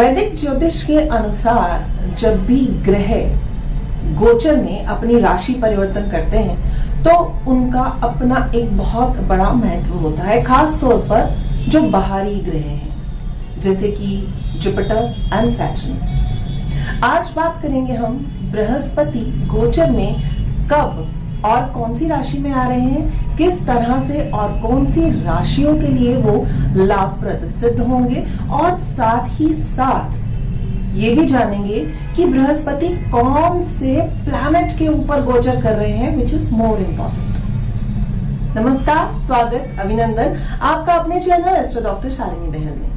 वैदिक ज्योतिष के अनुसार जब भी ग्रह गोचर में अपनी राशि परिवर्तन करते हैं तो उनका अपना एक बहुत बड़ा महत्व होता है, खास तौर पर जो बाहरी ग्रह हैं जैसे कि जुपिटर एंड सैटर्न। आज बात करेंगे हम बृहस्पति गोचर में कब और कौन सी राशि में आ रहे हैं, किस तरह से और कौन सी राशियों के लिए वो लाभप्रद सिद्ध होंगे, और साथ ही साथ ये भी जानेंगे कि बृहस्पति कौन से प्लैनेट के ऊपर गोचर कर रहे हैं, विच इज मोर इम्पोर्टेंट। नमस्कार, स्वागत, अभिनंदन आपका अपने चैनल एस्ट्रो डॉक्टर शालिनी बहल में।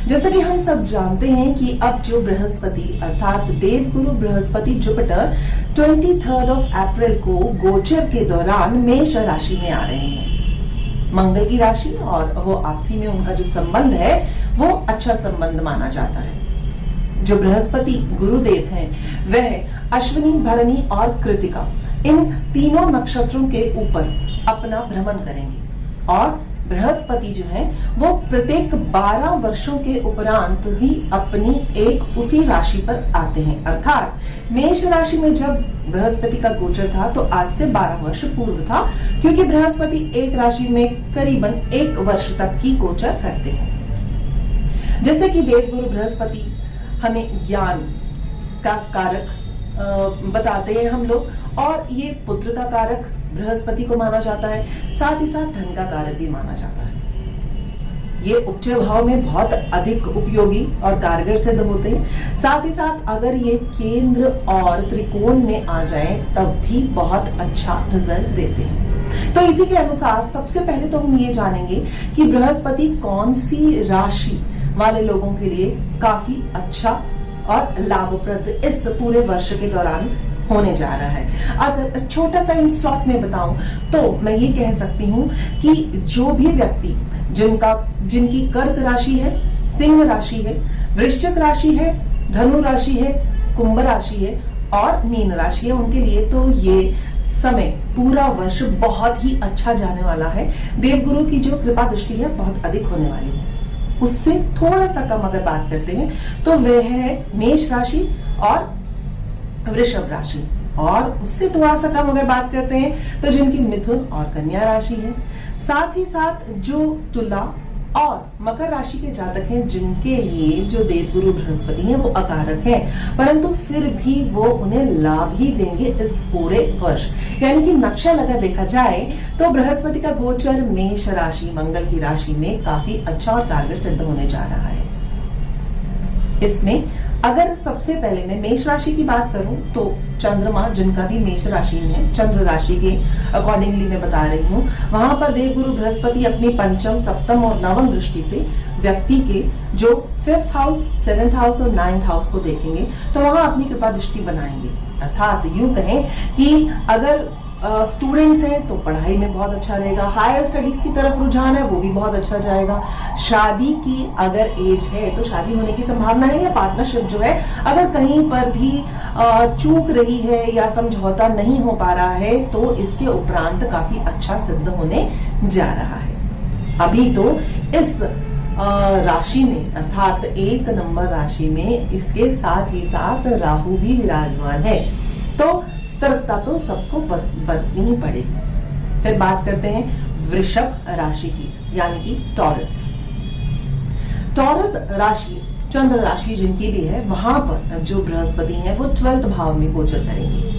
जैसा कि हम सब जानते हैं कि अब जो बृहस्पति अर्थात देवगुरु बृहस्पति जुपिटर 23 अप्रैल को गोचर के दौरान मेष राशि में आ रहे हैं। मंगल की राशि और वो आपसी में उनका जो संबंध है वो अच्छा संबंध माना जाता है। जो बृहस्पति गुरुदेव हैं वह अश्विनी, भरणी और कृतिका इन तीनों नक्षत्रों के ऊपर अपना भ्रमण करेंगे और बृहस्पति जो है वो प्रत्येक 12 वर्षों के उपरांत ही अपनी एक उसी राशि पर आते हैं। अर्थात मेष राशि में जब बृहस्पति का गोचर था तो आज से 12 वर्ष पूर्व था, क्योंकि बृहस्पति एक राशि में करीबन 1 वर्ष तक ही गोचर करते हैं। जैसे कि देवगुरु बृहस्पति हमें ज्ञान का कारक बताते हैं हम लोग, और ये पुत्र का कारक बृहस्पति को माना जाता है, साथ ही साथ धन का कारक भी माना जाता है। ये उपचय भाव में बहुत अधिक उपयोगी और कारगर सिद्ध होते हैं। साथ ही साथ अगर ये केंद्र और त्रिकोण में आ जाए तब भी बहुत अच्छा रिजल्ट देते हैं। तो इसी के अनुसार सबसे पहले तो हम ये जानेंगे कि बृहस्पति कौन सी राशि वाले लोगों के लिए काफी अच्छा और लाभप्रद इस पूरे वर्ष के दौरान होने जा रहा है। अगर छोटा सा इन शॉर्ट में बताऊं तो मैं ये कह सकती हूँ कि जो भी व्यक्ति जिनकी कर्क राशि है, सिंह राशि है, वृश्चिक राशि है, धनु राशि है, कुंभ राशि है और मीन राशि है, उनके लिए तो ये समय पूरा वर्ष बहुत ही अच्छा जाने वाला है। देवगुरु की जो कृपा दृष्टि है बहुत अधिक होने वाली है। उससे थोड़ा सा कम अगर बात करते हैं तो वह है मेष राशि और वृषभ राशि, और उससे थोड़ा सा कम अगर बात करते हैं तो जिनकी मिथुन और कन्या राशि है। साथ ही साथ जो तुला और मकर राशि के जातक हैं जिनके लिए जो देवगुरु बृहस्पति हैं वो अकारक हैं, परंतु फिर भी वो उन्हें लाभ ही देंगे इस पूरे वर्ष। यानी कि नक्शल अगर देखा जाए तो बृहस्पति का गोचर मेष राशि मंगल की राशि में काफी अच्छा और कारगर सिद्ध होने जा रहा है। इसमें अगर सबसे पहले मैं मेष राशि की बात करूं तो चंद्रमा जिनका भी मेष राशि में है, चंद्र राशि के अकॉर्डिंगली मैं बता रही हूं, वहां पर देवगुरु बृहस्पति अपनी पंचम, सप्तम और नवम दृष्टि से व्यक्ति के जो 5th हाउस, 7th हाउस और 9th हाउस को देखेंगे तो वहां अपनी कृपा दृष्टि बनाएंगे। अर्थात यूं कहें कि अगर स्टूडेंट्स हैं तो पढ़ाई में बहुत अच्छा रहेगा, हायर स्टडीज की तरफ रुझान है वो भी बहुत अच्छा जाएगा। शादी की अगर एज है तो शादी होने की संभावना है, या पार्टनरशिप जो है अगर कहीं पर भी चूक रही है या समझौता नहीं हो पा रहा है तो इसके उपरांत काफी अच्छा सिद्ध होने जा रहा है। अभी तो इस राशि में अर्थात 1 नंबर राशि में इसके साथ ही साथ राहु भी विराजमान है, तो सतर्कता तो सबको बरतनी ही पड़ेगी। फिर बात करते हैं वृषभ राशि की, यानी कि टॉरस राशि, चंद्र राशि जिनकी भी है, वहां पर जो बृहस्पति हैं वो 12th भाव में गोचर करेंगे,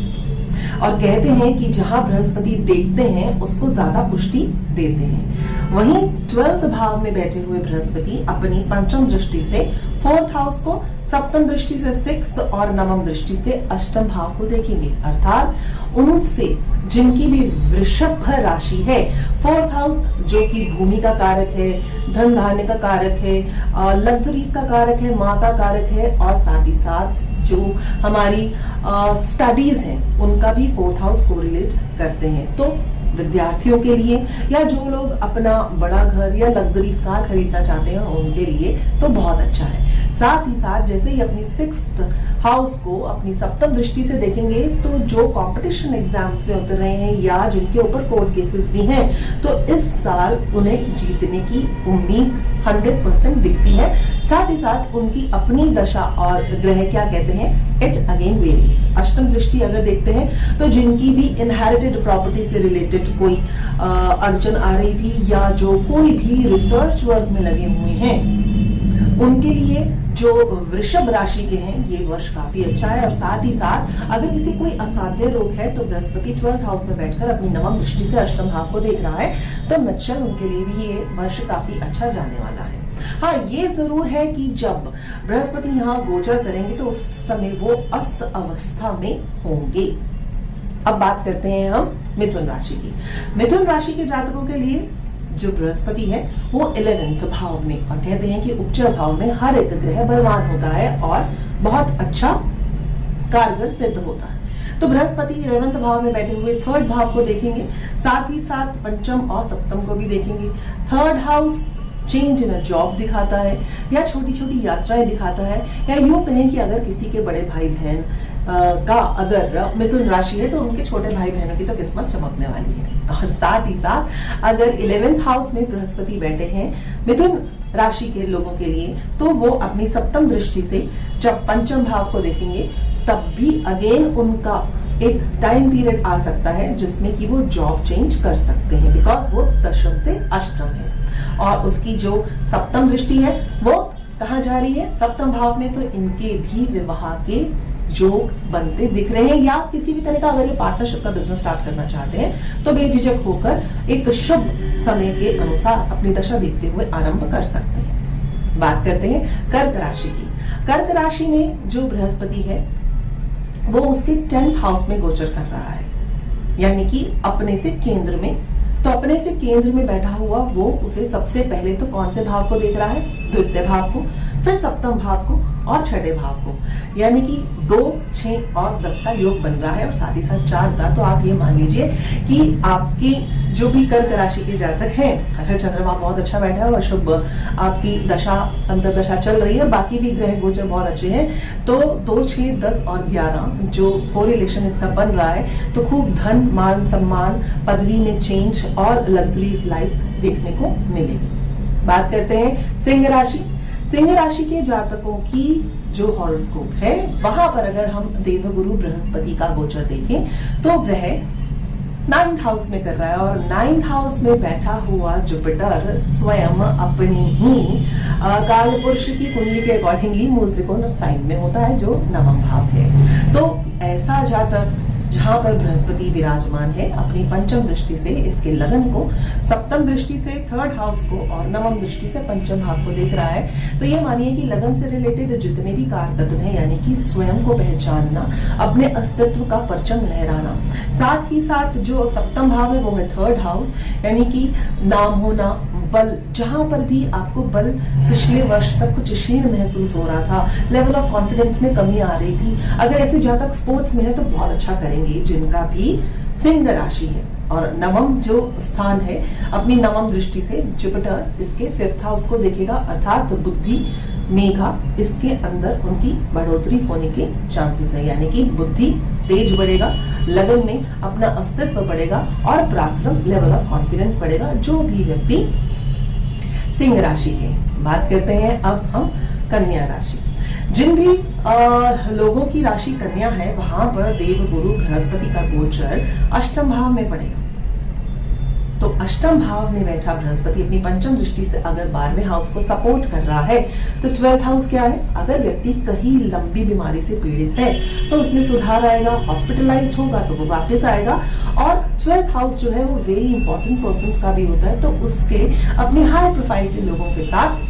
और कहते हैं कि जहां बृहस्पति देखते हैं उसको ज्यादा पुष्टि देते हैं। वहीं 12th भाव में बैठे हुए बृहस्पति अपनी पंचम दृष्टि से 4th हाउस को, सप्तम दृष्टि से 6th और नवम दृष्टि से अष्टम भाव को देखेंगे। अर्थात उनसे जिनकी भी वृषभ राशि है, 4th हाउस जो कि भूमि का कारक है, धन धान्य का कारक है, लग्जरीज का कारक है, माँ का कारक है, और साथ ही साथ जो हमारी स्टडीज हैं उनका भी 4th हाउस कोरिलेट करते हैं। तो विद्यार्थियों के लिए या जो लोग अपना बड़ा घर या लग्जरीज कार खरीदना चाहते हैं उनके लिए तो बहुत अच्छा है। साथ ही साथ जैसे ही अपनी 6th हाउस को अपनी सप्तम दृष्टि से देखेंगे तो जो कंपटीशन एग्जाम्स में उतर रहे हैं या जिनके ऊपर कोर्ट केसेस भी हैं, तो इस साल उन्हें जीतने की उम्मीद 100% दिखती है। साथ ही साथ उनकी अपनी दशा और ग्रह क्या कहते हैं, इट अगेन वेरीज। अष्टम दृष्टि अगर देखते हैं तो जिनकी भी इनहेरिटेड प्रॉपर्टी से रिलेटेड कोई अड़चन आ रही थी या जो कोई भी रिसर्च वर्क में लगे हुए हैं, उनके लिए जो वृषभ राशि के हैं ये वर्ष काफी अच्छा है। और साथ ही साथ अगर किसी कोई असाध्य रोग है तो बृहस्पति 12th हाउस में बैठकर अपनी नवम दृष्टि से अष्टम भाव को देख रहा है, तो नक्षल उनके लिए भी ये वर्ष काफी अच्छा जाने वाला है। हाँ, ये जरूर है कि जब बृहस्पति यहाँ गोचर करेंगे तो उस समय वो अस्त अवस्था में होंगे। अब बात करते हैं हम मिथुन राशि की। मिथुन राशि के जातकों के लिए जो बृहस्पति है वो 11th भाव में, और कहते हैं कि उच्च भाव में हर एक ग्रह बलवान होता है और बहुत अच्छा कारगर सिद्ध होता है। तो बृहस्पति 11th भाव में बैठे हुए 3rd भाव को देखेंगे, साथ ही साथ पंचम और सप्तम को भी देखेंगे। 3rd house change in a job दिखाता है या छोटी छोटी यात्राएं दिखाता है, या यूं कहें कि अगर किसी के बड़े भाई बहन का अगर मिथुन राशि है तो उनके छोटे भाई बहनों की तो किस्मत चमकने वाली है। और साथ ही साथ अगर 11th हाउस में बृहस्पति बैठे हैं मिथुन राशि के लोगों के लिए, तो वो अपनी सप्तम दृष्टि से जब पंचम भाव को देखेंगे तब भी अगेन उनका एक टाइम पीरियड आ सकता है जिसमें कि वो जॉब चेंज कर सकते हैं, बिकॉज वो दशम से अष्टम है। और उसकी जो सप्तम दृष्टि है वो कहाँ जा रही है, सप्तम भाव में, तो इनके भी विवाह के योग बनते दिख रहे हैं, या किसी भी तरह का अगर ये पार्टनरशिप का बिजनेस स्टार्ट करना चाहते हैं तो बेझिझक होकर एक शुभ समय के अनुसार अपनी दशा देखते हुए आरंभ कर सकते हैं। बात करते हैं कर्क राशि की। कर्क राशि में जो बृहस्पति है वो उसके 10th हाउस में गोचर कर रहा है, यानी कि अपने से केंद्र में। तो अपने से केंद्र में बैठा हुआ वो उसे सबसे पहले तो कौन से भाव को देख रहा है, द्वितीय भाव को, फिर सप्तम भाव को और छठे भाव को, यानी कि 2, 6 और 10 का योग बन रहा है, और साथ ही साथ 4 का। तो आप ये मान लीजिए कि आपकी जो भी कर्क राशि के जातक हैं, अगर चंद्रमा बहुत अच्छा बैठा है और शुभ आपकी दशा अंतर्दशा चल रही है, बाकी भी ग्रह गोचर बहुत अच्छे हैं, तो 2, 6, 10 और 11 जो कोरिलेशन इसका बन रहा है, तो खूब धन, मान सम्मान, पदवी में चेंज और लग्जरीज लाइफ देखने को मिलेगी। बात करते हैं सिंह राशि। सिंह राशि के जातकों की जो हॉरोस्कोप है वहां पर अगर हम देवगुरु बृहस्पति का गोचर देखें तो वह 9th हाउस में कर रहा है, और 9th हाउस में बैठा हुआ जुपिटर स्वयं अपनी ही काल पुरुष की कुंडली के अकॉर्डिंगली मूल त्रिकोण और साइन में होता है जो नवम भाव है। तो ऐसा जातक जहां पर बृहस्पति विराजमान है अपनी पंचम दृष्टि से इसके लगन को, सप्तम दृष्टि से 3rd हाउस को और नवम दृष्टि से पंचम भाव को देख रहा है, तो ये मानिए कि लगन से रिलेटेड जितने भी कारकत्व हैं, यानी कि स्वयं को पहचानना, अपने अस्तित्व का परचम लहराना, साथ ही साथ जो सप्तम भाव है वो है 3rd हाउस, यानी कि नाम होना, बल, जहां पर भी आपको बल पिछले वर्ष तक कुछ क्षीण महसूस हो रहा था, लेवल ऑफ कॉन्फिडेंस में कमी आ रही थी, अगर ऐसे जातक स्पोर्ट्स में है तो बहुत अच्छा करेंगे जिनका भी सिंह राशि है। और नवम जो स्थान है अपनी नवम दृष्टि से जुपिटर इसके 5th हाउस को देखेगा, अर्थात बुद्धि, मेघा, इसके अंदर उनकी बढ़ोतरी होने के चांसेस है, यानी कि बुद्धि तेज बढ़ेगा, लगन में अपना अस्तित्व बढ़ेगा और पराक्रम, लेवल ऑफ कॉन्फिडेंस बढ़ेगा जो भी व्यक्ति सिंह राशि के। बात करते हैं अब हम कन्या राशि। जिन भी लोगों की राशि कन्या है वहां पर देव गुरु बृहस्पति का गोचर अष्टम भाव में पड़ेगा। तो अष्टम भाव में बैठा बृहस्पति अपनी पंचम दृष्टि से अगर 12वें हाउस को सपोर्ट कर रहा है, तो 12th हाउस क्या है, अगर व्यक्ति कहीं लंबी बीमारी से पीड़ित है तो उसमें सुधार आएगा, हॉस्पिटलाइज्ड होगा तो वो वापस आएगा। और 12th हाउस जो है वो वेरी इंपॉर्टेंट पर्संस का भी होता है, तो उसके अपने हाई प्रोफाइल के लोगों के साथ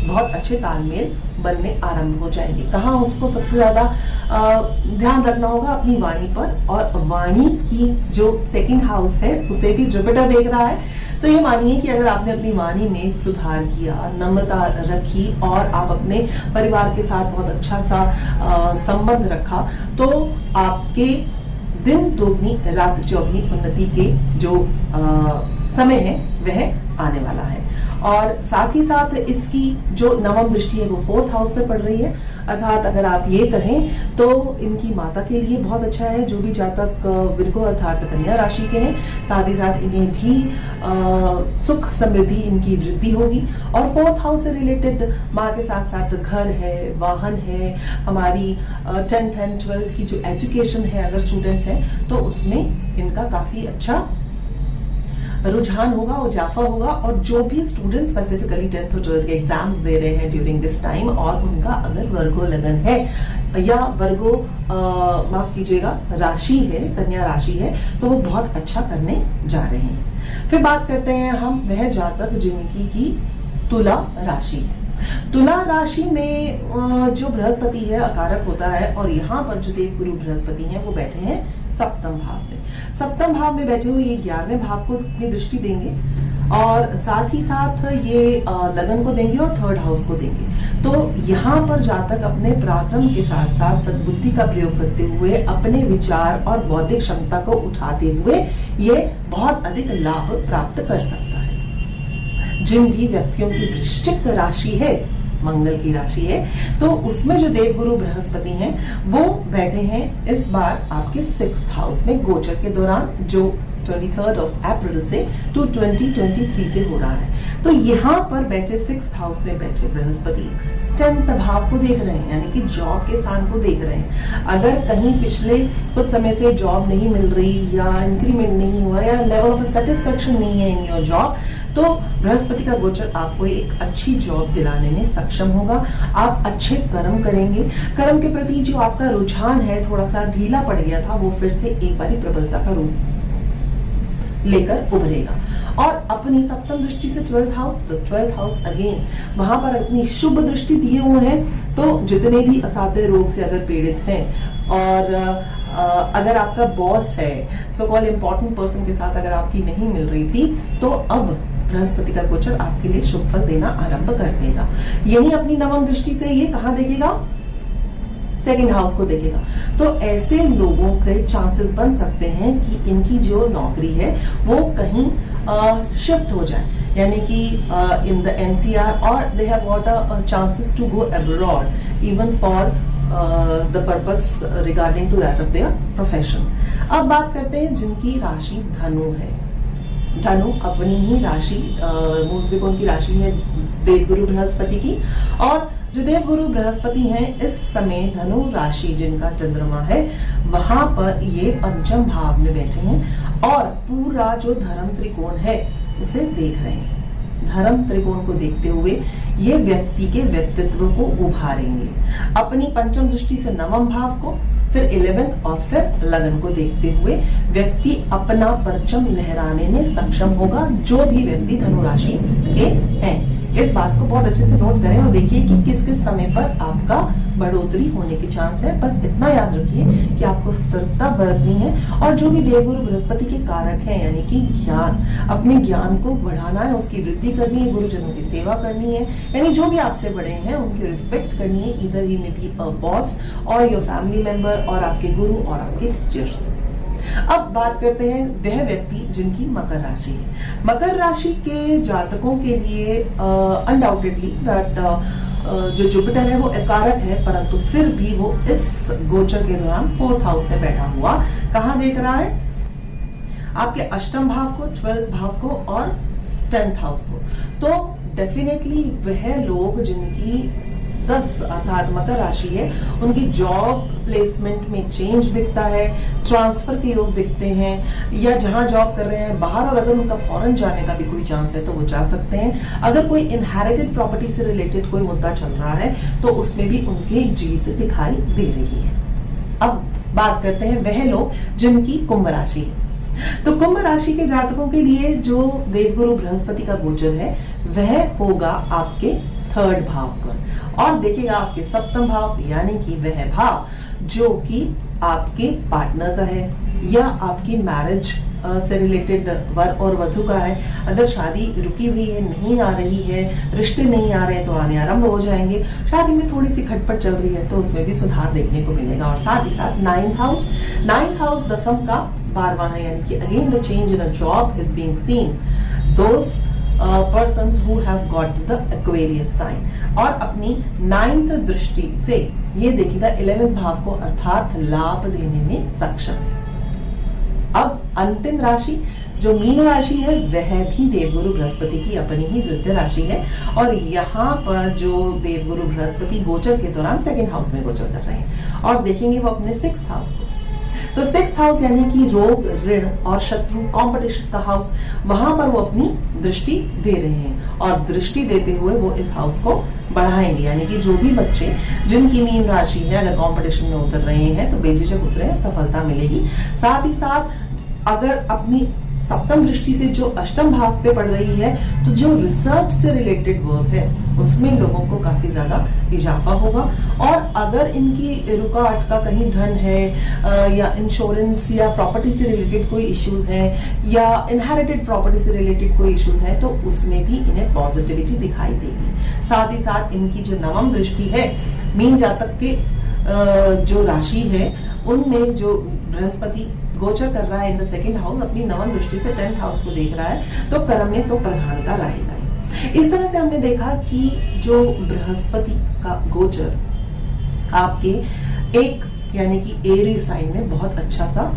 बहुत अच्छे तालमेल बनने आरंभ हो जाएंगे। कहाँ उसको सबसे ज्यादा ध्यान रखना होगा, अपनी वाणी पर, और वाणी की जो 2nd हाउस है उसे भी जुपिटर देख रहा है। तो ये मानिए कि अगर आपने अपनी वाणी में सुधार किया, नम्रता रखी और आप अपने परिवार के साथ बहुत अच्छा सा संबंध रखा, तो आपके दिन दोगुनी रात चौगुनी उन्नति के जो समय है वह आने वाला है। और साथ ही साथ इसकी जो नवम दृष्टि है वो 4th हाउस में पड़ रही है, अर्थात अगर आप ये कहें तो इनकी माता के लिए बहुत अच्छा है, जो भी जातक विर्गो अर्थात कन्या राशि के हैं। साथ ही साथ इन्हें भी सुख समृद्धि इनकी वृद्धि होगी। और 4th हाउस से रिलेटेड माँ के साथ साथ घर है, वाहन है, हमारी 10th एंड 12th की जो एजुकेशन है अगर स्टूडेंट्स हैं तो उसमें इनका काफी अच्छा रुझान होगा, इजाफा होगा। और जो भी स्टूडेंट स्पेसिफिकली 10th और 12th के एग्जाम्स दे रहे हैं ड्यूरिंग दिस टाइम और उनका अगर वर्गो लगन है या वर्गो माफ कीजिएगा राशि है, कन्या राशि है, तो वो बहुत अच्छा करने जा रहे हैं। फिर बात करते हैं हम वह जातक जिनकी की तुला राशि है। तुला राशि में जो बृहस्पति है अकारक होता है और यहाँ पर जो देवगुरु बृहस्पति हैं वो बैठे हैं सप्तम भाव में। सप्तम भाव में बैठे हुए ये 11वें भाव को अपनी दृष्टि देंगे और साथ ही साथ ये लगन को देंगे और 3rd हाउस को देंगे। तो यहाँ पर जातक अपने पराक्रम के साथ साथ सद्बुद्धि का प्रयोग करते हुए अपने विचार और बौद्धिक क्षमता को उठाते हुए ये बहुत अधिक लाभ प्राप्त कर सकता है। जिन भी व्यक्तियों की वृश्चिक राशि है, मंगल की राशि है, तो उसमें जो देवगुरु बृहस्पति हैं वो बैठे हैं इस बार आपके 6th हाउस में गोचर के दौरान, जो 23rd ऑफ अप्रैल से टू 2023 से हो रहा है। तो यहाँ पर बैठे 6th हाउस में बैठे बृहस्पति 10th भाव को देख रहे हैं, यानी कि जॉब के स्थान को देख रहे हैं। अगर कहीं पिछले कुछ समय से जॉब नहीं मिल रही या इंक्रीमेंट नहीं हुआ या लेवल ऑफ सेटिस्फेक्शन नहीं है इन योर जॉब, तो बृहस्पति का गोचर आपको एक अच्छी जॉब दिलाने में सक्षम होगा। आप अच्छे कर्म करेंगे, कर्म के प्रति जो आपका रुझान है थोड़ा सा ढीला पड़ गया था वो फिर से एक बारी प्रबलता का रूप लेकर उभरेगा। और अपनी सप्तम दृष्टि से 12th हाउस, तो 12th हाउस अगेन वहां पर अपनी शुभ दृष्टि दिए हुए हैं। तो जितने भी असाध्य रोग से अगर पीड़ित हैं और अगर आपका बॉस है, सो कॉल्ड इम्पोर्टेंट पर्सन के साथ अगर आपकी नहीं मिल रही थी, तो अब बृहस्पति का गोचर आपके लिए शुभ फल देना आरंभ कर देगा। यही अपनी नवम दृष्टि से ये कहाँ देखेगा? 2nd हाउस को देखेगा। तो ऐसे लोगों के चांसेस बन सकते हैं कि इनकी जो नौकरी है वो कहीं शिफ्ट हो जाए, यानी कि इन द NCR और they have got a chances to go abroad even for the purpose regarding to that of their profession. अब बात करते हैं जिनकी राशि धनु है। धनु अपनी ही राशि, मूल त्रिकोण की राशि है देवगुरु बृहस्पति की, और जो देवगुरु बृहस्पति हैं इस समय धनु राशि जिनका चंद्रमा है वहां पर ये 5म भाव में बैठे हैं और पूरा जो धर्म त्रिकोण है उसे देख रहे हैं। धर्म त्रिकोण को देखते हुए ये व्यक्ति के व्यक्तित्व को उभारेंगे। अपनी 5म दृष्टि से 9वें भाव को, फिर 11th और फिर लगन को देखते हुए व्यक्ति अपना परचम लहराने में सक्षम होगा, जो भी व्यक्ति धनु राशि के हैं। इस बात को बहुत अच्छे से नोट करें और देखिए कि किस किस समय पर आपका बढ़ोतरी होने की चांस है। बस इतना याद रखिए कि आपको सतर्कता बरतनी है और जो भी देवगुरु बृहस्पति के कारक हैं, यानी कि ज्ञान, अपने ज्ञान को बढ़ाना है, उसकी वृद्धि करनी है, गुरुजनों की सेवा करनी है, यानी जो भी आपसे बड़े हैं उनकी रिस्पेक्ट करनी है। इधर ही में बी अ बॉस और योर फैमिली मेंबर और आपके गुरु और आपके टीचर्स। अब बात करते हैं वह व्यक्ति जिनकी मकर राशि है। मकर राशि के जातकों के लिए अनडाउटेडली दैट जो जुपिटर है वो एकारक है, परंतु फिर भी वो इस गोचर के दौरान 4th हाउस में बैठा हुआ कहां देख रहा है? आपके 8म भाव को, 12th भाव को और 10th हाउस को। तो डेफिनेटली वह लोग जिनकी 10 अर्थात मकर राशि है उनकी जॉब प्लेसमेंट में चेंज दिखता है, ट्रांसफर के योग दिखते हैं, या जहां जॉब कर रहे हैं बाहर और अगर उनका फॉरेन जाने का भी कोई चांस है तो वो जा सकते हैं। अगर कोई इनहेरिटेड प्रॉपर्टी से रिलेटेड कोई मुद्दा चल रहा है तो उसमें भी उनकी जीत दिखाई दे रही है। अब बात करते हैं वह लोग जिनकी कुंभ राशि है। तो कुंभ राशि के जातकों के लिए जो देवगुरु बृहस्पति का गोचर है वह होगा आपके 3rd भाव पर, और देखिएगा आपके 7म भाव, यानी कि वह भाव जो कि आपके पार्टनर का है या आपकी मैरिज से रिलेटेड वर और वधु का है। अगर शादी रुकी हुई है, नहीं आ रही है, रिश्ते नहीं आ रहे हैं तो आने आरंभ हो जाएंगे। शादी में थोड़ी सी खटपट चल रही है तो उसमें भी सुधार देखने को मिलेगा। और साथ ही साथ 9th हाउस दशम का 12वां है, यानी कि again the change in a job is being seen. दोस्त persons who have got the Aquarius sign और अपनी 9th दृष्टि से ये देखिएगा 11वें भाव को अर्थात लाभ देने में सक्षम है। अब अंतिम राशि जो मीन राशि है वह भी देवगुरु बृहस्पति की अपनी ही द्वितीय राशि है और यहाँ पर जो देवगुरु बृहस्पति गोचर के दौरान 2nd हाउस में गोचर कर रहे हैं और देखेंगे वो अपने 6th हाउस को। तो 6th हाउस यानी कि रोग, ऋण और शत्रु, कंपटीशन का हाउस, वहां पर वो अपनी दृष्टि दे रहे हैं और दृष्टि देते हुए वो इस हाउस को बढ़ाएंगे। यानी कि जो भी बच्चे जिनकी मीन राशि है अगर कंपटीशन में उतर रहे हैं तो बेझिझक उतरे, सफलता मिलेगी। साथ ही साथ अगर अपनी 7th दृष्टि से जो 8म भाव पे पड़ रही है तो जो रिसर्च से रिलेटेड वर्क है उसमें लोगों को काफी ज्यादा इजाफा होगा। और अगर इनकी रुका अटका कहीं धन है या इंश्योरेंस या प्रॉपर्टी से रिलेटेड कोई इश्यूज है या इनहेरिटेड प्रॉपर्टी से रिलेटेड कोई इश्यूज है तो उसमें भी इन्हें पॉजिटिविटी दिखाई देगी। साथ ही साथ इनकी जो 9वीं दृष्टि है मीन जातक के जो राशि है उनमें जो बृहस्पति गोचर कर रहा है इन द 2nd हाउस, अपनी 9वीं दृष्टि से 10th हाउस को देख रहा है तो कर्म में तो प्रधानता रहेगा ही। इस तरह से हमने देखा कि जो बृहस्पति का गोचर आपके एक यानी कि एरी साइन में बहुत अच्छा सा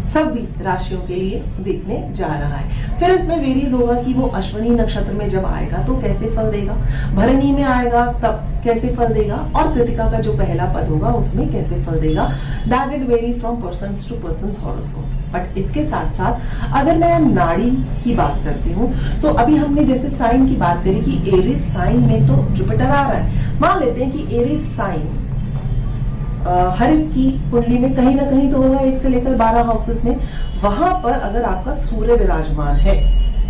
सभी राशियों के लिए देखने जा रहा है। फिर इसमें वेरीज होगा कि वो अश्विनी नक्षत्र में जब आएगा तो कैसे फल देगा, भरणी में आएगा तब कैसे फल देगा और कृतिका का जो पहला पद होगा उसमें कैसे फल देगा। That it varies from persons to persons horoscope. But इसके साथ साथ अगर मैं नाड़ी की बात करती हूँ तो अभी हमने जैसे साइन की बात करी कि एरीज साइन में तो जुपिटर आ रहा है। मान लेते हैं कि एरीज साइन हर एक की कुंडली में कहीं ना कहीं तो होगा 1 से लेकर 12 हाउसेस में, वहां पर अगर आपका सूर्य विराजमान है।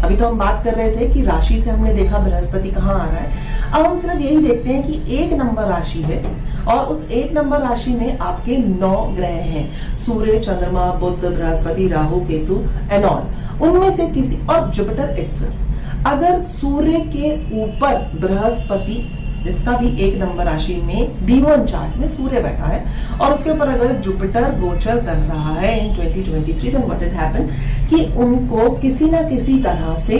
अभी तो हम बात कर रहे थे कि राशि से हमने देखा बृहस्पति कहाँ आ रहा है, अब हम सिर्फ यही देखते हैं कि 1 नंबर राशि है और उस 1 नंबर राशि में आपके 9 ग्रह हैं, सूर्य, चंद्रमा, बुध, बृहस्पति, राहु, केतु एंड ऑल। उनमें से किसी और जुपिटर इटसेल्फ, अगर सूर्य के ऊपर बृहस्पति जिसका भी 1 नंबर राशि में D1 चार्ट में सूर्य बैठा है और उसके ऊपर अगर जुपिटर गोचर कर रहा है इन 2023 देन व्हाट इट हैपन कि उनको किसी ना किसी तरह से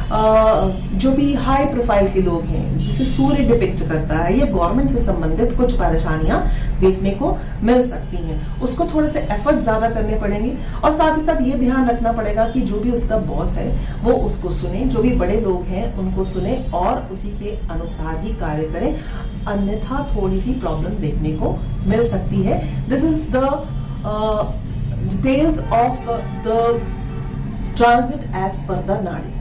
जो भी हाई प्रोफाइल के लोग हैं जिसे सूर्य डिपिक्ट करता है या गवर्नमेंट से संबंधित कुछ परेशानियां देखने को मिल सकती हैं। उसको थोड़े से एफर्ट ज्यादा करने पड़ेंगे और साथ ही साथ ये ध्यान रखना पड़ेगा कि जो भी उसका बॉस है वो उसको सुने, जो भी बड़े लोग हैं उनको सुने और उसी के अनुसार ही कार्य करें, अन्यथा थोड़ी सी प्रॉब्लम देखने को मिल सकती है। This is the details of the transit as per the nadi.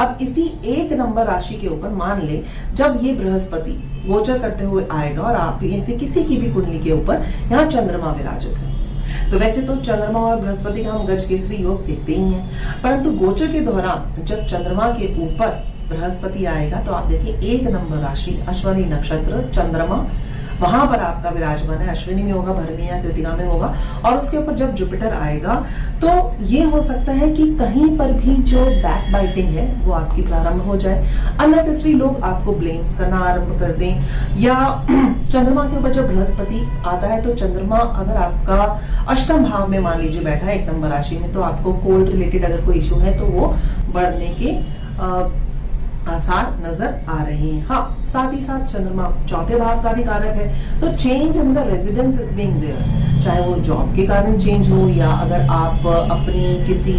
अब इसी 1 नंबर राशि के ऊपर मान ले जब ये बृहस्पति गोचर करते हुए आएगा और आप इनसे किसी की भी कुंडली के ऊपर यहाँ चंद्रमा विराजित है, तो वैसे तो चंद्रमा और बृहस्पति का हम गज केसरी योग देखते ही हैं, परंतु गोचर के दौरान जब चंद्रमा के ऊपर बृहस्पति आएगा तो आप देखिए 1 नंबर राशि अश्विनी नक्षत्र, चंद्रमा वहां पर आपका विराजमान है, अश्विनी में होगा, भरणी या कृतिका में होगा और उसके ऊपर जब जुपिटर आएगा तो ये हो सकता है कि कहीं पर भी जो बैक बाइटिंग है वो आपकी प्रारंभ हो जाए, अननेसेसरी लोग आपको ब्लेम्स करना आरंभ कर दें, या चंद्रमा के ऊपर जब बृहस्पति आता है तो चंद्रमा अगर आपका 8म भाव में मान लीजिए बैठा है 1 नंबर राशि में तो आपको कोल्ड रिलेटेड अगर कोई इश्यू है तो वो बढ़ने के आसार नजर आ रहे हैं। हाँ, साथ ही साथ चंद्रमा 4थे भाव का भी कारक है तो change in the residence is being there, चाहे वो जॉब के कारण चेंज हो या अगर आप अपनी किसी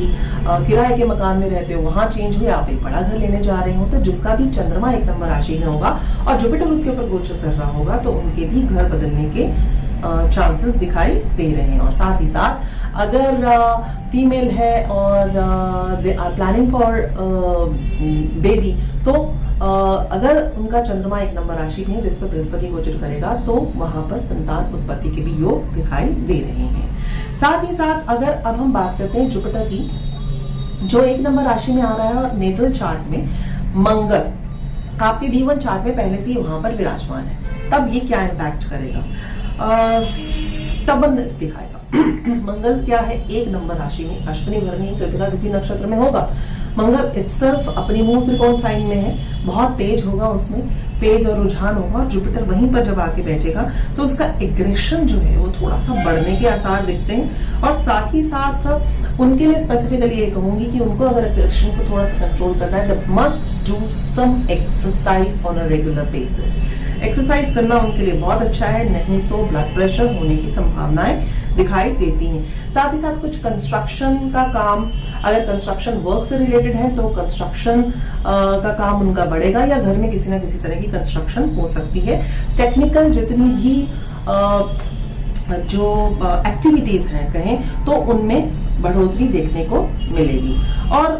किराए के मकान में रहते हो वहां चेंज हो या आप एक बड़ा घर लेने जा रहे हो, तो जिसका भी चंद्रमा 1 नंबर राशि में होगा और जुपिटर उसके ऊपर गोचर कर रहा होगा तो उनके भी घर बदलने के चांसेस दिखाई दे रहे हैं। और साथ ही साथ अगर फीमेल है और they are planning for baby तो अगर उनका चंद्रमा 1 नंबर राशि में जिस पर बृहस्पति गोचर करेगा तो वहां पर संतान उत्पत्ति के भी योग दिखाई दे रहे हैं। साथ ही साथ अगर अब हम बात करते हैं जुपिटर की जो 1 नंबर राशि में आ रहा है और नेटल चार्ट में मंगल आपके D1 चार्ट में पहले से ही वहां पर विराजमान है, तब ये क्या इम्पैक्ट करेगा, स्टबर्ननेस दिखाएगा। मंगल क्या है 1 नंबर राशि में अश्विनी, भरणी, कृतिका किसी नक्षत्र में होगा। मंगल इटसेल्फ अपनी मूल त्रिकोण साइन में है, बहुत तेज होगा, उसमें तेज और रुझान होगा। जुपिटर वहीं पर जब आके बैठेगा तो उसका एग्रेशन जो है वो थोड़ा सा बढ़ने के आसार दिखते हैं और साथ ही साथ उनके लिए स्पेसिफिकली ये कहूंगी कि उनको अगर एग्रेशन को थोड़ा सा कंट्रोल करना है, the must do some exercise on a regular basis. Exercise करना उनके लिए बहुत अच्छा है, नहीं तो ब्लड प्रेशर होने की संभावनाएं दिखाई देती हैं। साथ ही साथ कुछ कंस्ट्रक्शन का काम, अगर कंस्ट्रक्शन वर्क से रिलेटेड है तो कंस्ट्रक्शन का काम उनका बढ़ेगा, या घर में किसी ना किसी तरह की कंस्ट्रक्शन हो सकती है। टेक्निकल जितनी भी जो एक्टिविटीज हैं कहें तो उनमें बढ़ोतरी देखने को मिलेगी। और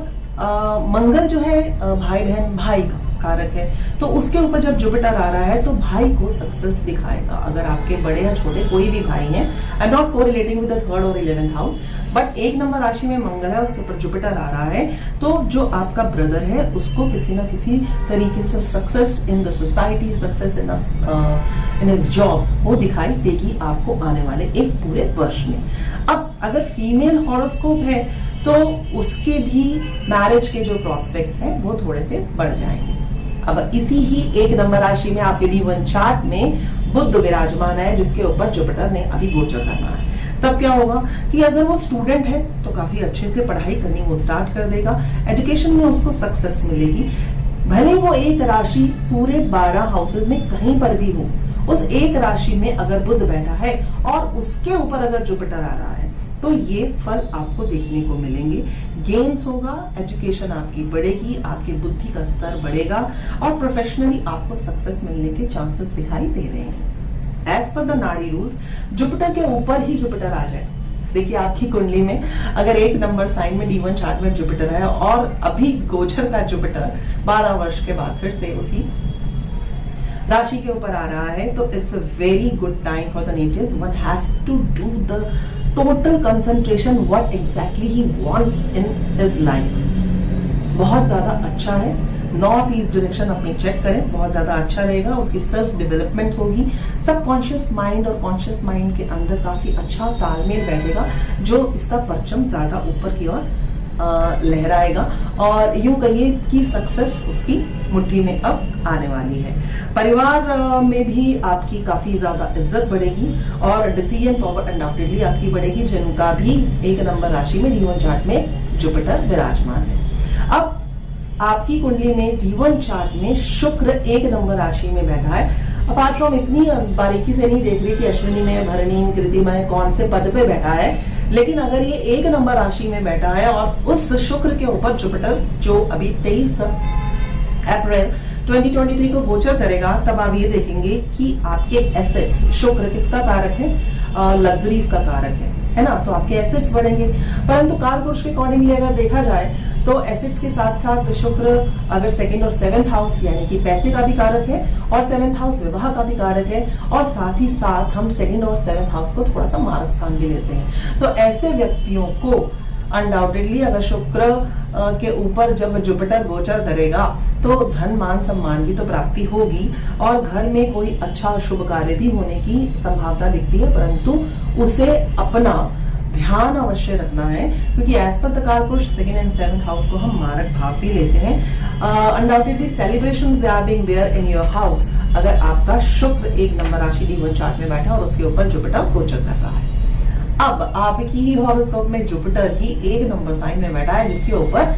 मंगल जो है भाई बहन भाई का कारक है, तो उसके ऊपर जब जुपिटर आ रहा है तो भाई को सक्सेस दिखाएगा। अगर आपके बड़े या छोटे कोई भी भाई हैं, I am not correlating with the 3rd और 11th हाउस, बट 1 नंबर राशि में मंगल है, उसके ऊपर जुपिटर आ रहा है, तो जो आपका ब्रदर है उसको किसी ना किसी तरीके से success in the society, success in his job वो दिखाई देगी आपको आने वाले एक पूरे वर्ष में। अब अगर फीमेल हॉरोस्कोप है तो उसके भी मैरिज के जो प्रोस्पेक्ट्स हैं वो थोड़े से बढ़ जाएंगे। अब इसी ही 1 नंबर राशि में आपके D1 चार्ट में बुध विराजमान है, जिसके ऊपर जुपिटर ने अभी गोचर करना है। तब क्या होगा कि अगर वो स्टूडेंट है तो काफी अच्छे से पढ़ाई करनी वो स्टार्ट कर देगा, एजुकेशन में उसको सक्सेस मिलेगी। भले वो एक राशि पूरे 12 हाउसेज में कहीं पर भी हो, उस एक राशि में अगर बुध बैठा है और उसके ऊपर अगर जुपिटर आ रहा है तो ये फल आपको देखने को मिलेंगे। गेन्स होगा, एजुकेशन आपकी बढ़ेगी, आपकी बुद्धि का स्तर बढ़ेगा और प्रोफेशनली आपको सक्सेस मिलने के चांसेस दिखाई दे रहे हैं। एज पर द नाड़ी रूल्स, जुपिटर के ऊपर ही जुपिटर आ जाए। देखिए आपकी कुंडली में अगर 1 नंबर साइन में D1 चार्ट में जुपिटर है और अभी गोचर का जुपिटर 12 वर्ष के बाद फिर से उसी राशि के ऊपर आ रहा है, तो it's a very good time for the native. One has to do the total concentration what exactly he wants in his life. बहुत ज्यादा अच्छा है। नॉर्थ ईस्ट डायरेक्शन अपनी चेक करें, बहुत ज्यादा अच्छा रहेगा। उसकी सेल्फ डेवलपमेंट होगी, सबकॉन्शियस माइंड और कॉन्शियस माइंड के अंदर काफी अच्छा तालमेल बैठेगा, जो इसका परचम ज्यादा ऊपर की ओर लहराएगा और यूं कहिए कि सक्सेस उसकी मुट्ठी में अब आने वाली है। परिवार में भी आपकी काफी ज्यादा इज्जत बढ़ेगी और डिसीजन पावर अनडाउटेडली आपकी बढ़ेगी, जिनका भी 1 नंबर राशि में D1 चार्ट में जुपिटर विराजमान है। अब आपकी कुंडली में D1 चार्ट में शुक्र 1 नंबर राशि में बैठा है। अपार्ट फ्रॉम इतनी बारीकी से नहीं देख रही कि अश्विनी में, भरणी, कृति में कौन से पद पे बैठा है, लेकिन अगर ये 1 नंबर राशि में बैठा है और उस शुक्र के ऊपर जुपिटर जो अभी 23 अप्रैल 2023 को गोचर करेगा, तब आप ये देखेंगे कि आपके एसेट्स, शुक्र किसका कारक है? लग्जरीज का कारक है ना, तो आपके एसेट्स बढ़ेंगे। परंतु काल पुरुष के अकॉर्डिंगली अगर देखा जाए तो एसेट्स के साथ साथ शुक्र अगर 2nd और 7th हाउस यानी कि पैसे का भी कारक है और 7th हाउस विवाह का भी कारक है, और साथ ही साथ हम 2nd और 7th हाउस को थोड़ा सा मारक स्थान भी लेते हैं। तो ऐसे व्यक्तियों को अनडाउटेडली अगर शुक्र के ऊपर जब जुपिटर गोचर करेगा तो धन मान सम्मान की तो प्राप्ति होगी और घर में कोई अच्छा शुभ कार्य भी होने की संभावना दिखती है, परंतु उसे अपना ध्यान अवश्य रखना है, क्योंकि as per the कालपुरुष 2nd and 7th house को हम मारक भाव भी लेते हैं। Undoubtedly celebrations they are being there in your house अगर आपका शुक्र 1 नंबर राशि D1 चार्ट में बैठा और उसके ऊपर जुपिटर गोचर कर रहा है। अब आपकी ही हॉरोस्कोप में जुपिटर ही 1 नंबर साइन में बैठा है, जिसके ऊपर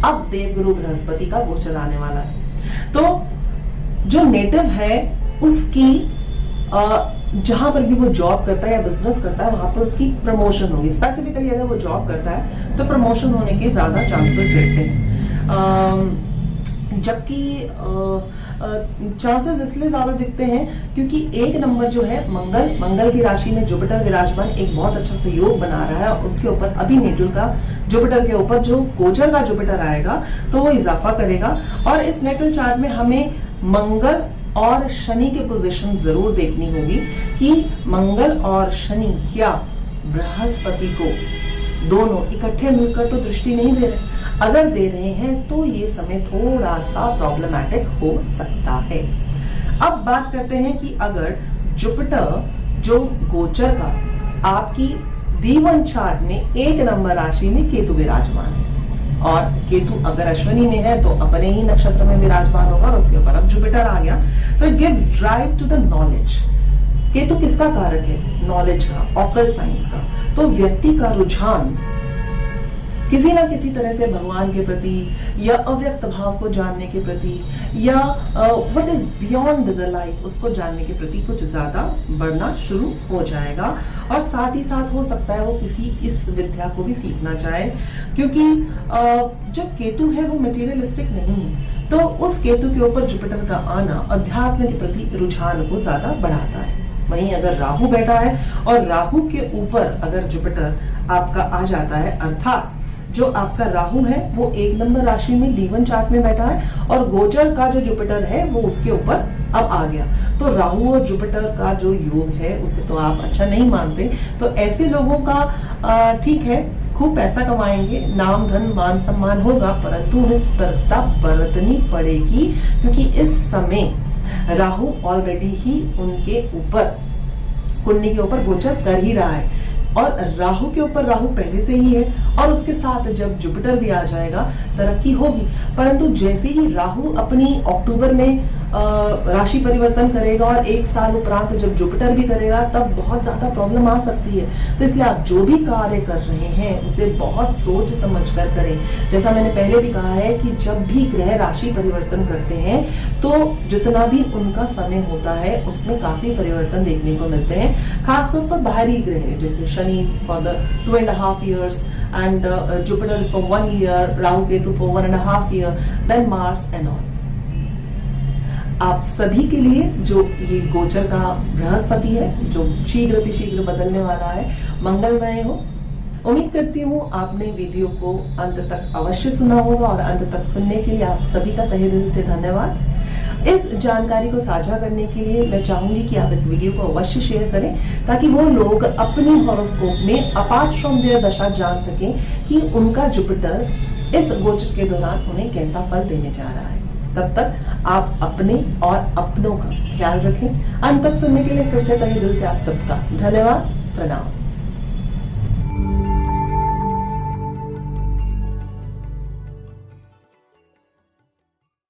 अब देवगुरु बृहस्पति का गोचर आने वाला है। तो जो नेटिव है उसकी जहां पर भी वो जॉब करता है या बिजनेस करता है वहां पर उसकी प्रमोशन होगी। स्पेसिफिकली अगर वो जॉब करता है तो प्रमोशन होने के ज्यादा चांसेस दिखते हैं, जबकि चांसेस इसलिए ज्यादा दिखते हैं क्योंकि 1 नंबर जो है मंगल की राशि में जुपिटर विराजमान एक बहुत अच्छा सहयोग बना रहा है और उसके ऊपर अभी नेटल का जुपिटर के ऊपर जो गोचर का जुपिटर आएगा तो वो इजाफा करेगा। और इस नेटल चार्ट में हमें मंगल और शनि की पोजीशन जरूर देखनी होगी कि मंगल और शनि क्या बृहस्पति को दोनों इकट्ठे मिलकर तो दृष्टि नहीं दे रहे, अगर दे रहे हैं तो ये समय थोड़ा सा प्रॉब्लमैटिक हो सकता है। अब बात करते हैं कि अगर जुपिटर जो गोचर का आपकी D1 चार्ट में 1 नंबर राशि में केतु विराजमान है और केतु अगर अश्विनी में है तो अपने ही नक्षत्र में विराजमान होगा और उसके ऊपर अब जुपिटर आ गया, तो it gives drive to the knowledge. Ketu किसका कारक है? नॉलेज का, ऑकल्ट साइंस का। तो व्यक्ति का रुझान किसी ना किसी तरह से भगवान के प्रति या अव्यक्त भाव को जानने के प्रति या what is beyond the life उसको जानने के प्रति कुछ ज्यादा बढ़ना शुरू हो जाएगा। और साथ ही साथ हो सकता है वो किसी इस विद्या को भी सीखना चाहे, क्योंकि जो केतु है वो मटेरियलिस्टिक नहीं है, तो उस केतु के ऊपर जुपिटर का आना अध्यात्म के प्रति रुझान को ज्यादा बढ़ाता है। वहीं अगर राहु बैठा है और राहु के ऊपर अगर जुपिटर आपका आ जाता है, अर्थात जो आपका राहु है वो 1 नंबर राशि में D1 चार्ट में बैठा है और गोचर का जो जुपिटर है वो उसके ऊपर अब आ गया, तो राहु और जुपिटर का जो योग है उसे तो आप अच्छा नहीं मानते। तो ऐसे लोगों का ठीक है, खूब पैसा कमाएंगे, नाम धन मान सम्मान होगा, परंतु उन्हें सतर्कता बरतनी पड़ेगी, क्योंकि इस समय राहु ऑलरेडी ही उनके ऊपर कुंडली के ऊपर गोचर कर ही रहा है और राहु के ऊपर राहु पहले से ही है और उसके साथ जब जुपिटर भी आ जाएगा तरक्की होगी। परंतु जैसे ही राहु अपनी अक्टूबर में राशि परिवर्तन करेगा और 1 साल उपरांत जब जुपिटर भी करेगा तब बहुत ज्यादा प्रॉब्लम आ सकती है। तो इसलिए आप जो भी कार्य कर रहे हैं उसे बहुत सोच समझ कर करें। जैसा मैंने पहले भी कहा है कि जब भी ग्रह राशि परिवर्तन करते हैं तो जितना भी उनका समय होता है उसमें काफी परिवर्तन देखने को मिलते हैं, खासतौर पर बाहरी ग्रह जैसे Shani for the 2.5 years and Jupiter is for 1 year, Rahu Ketu for 1.5 year, then Mars and all। आप सभी के लिए जो ये गोचर का बृहस्पति है जो शीघ्र अतिशीघ्र बदलने वाला है, मंगलमय हो। उम्मीद करती हूँ आपने वीडियो को अंत तक अवश्य सुना होगा और अंत तक सुनने के लिए आप सभी का तहे दिल से धन्यवाद। इस जानकारी को साझा करने के लिए मैं चाहूंगी कि आप इस वीडियो को अवश्य शेयर करें ताकि वो लोग अपने हॉरोस्कोप में अपार्ट फ्रॉम देयर दशा जान सकें कि उनका जुपिटर इस गोचर के दौरान उन्हें कैसा फल देने जा रहा है। तब तक आप अपने और अपनों का ख्याल रखें। अंत तक सुनने के लिए फिर से तहे दिल से आप सबका धन्यवाद, प्रणाम।